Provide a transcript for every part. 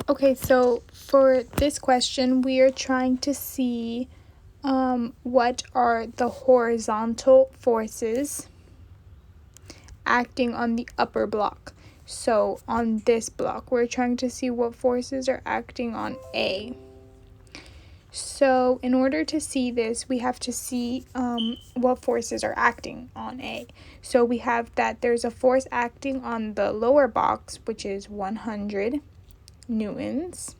Okay, so for this question, we are trying to see what are the horizontal forces acting on the upper block. So on this block, we're trying to see what forces are acting on A. So in order to see this, we have to see what forces are acting on A. So we have that there's a force acting on the lower box, which is 100 newtons.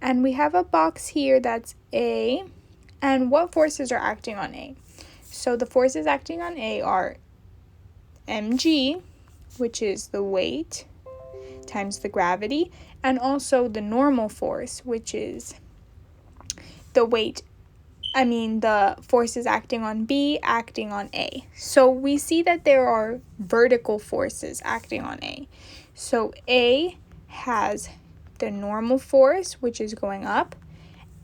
And we have a box here that's A. And what forces are acting on A? So the forces acting on A are mg, which is the weight, times the gravity, and also the normal force, which is the forces acting on B acting on A. So we see that there are vertical forces acting on A. So A has the normal force, which is going up,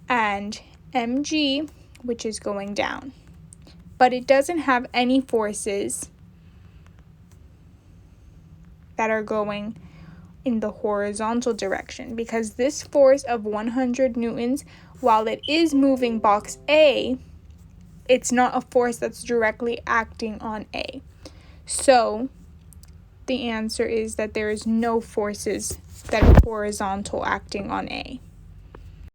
and mg, which is going down. But it doesn't have any forces that are going in the horizontal direction, because this force of 100 newtons, while it is moving box A, it's not a force that's directly acting on A. So the answer is that there is no forces that are horizontal acting on A.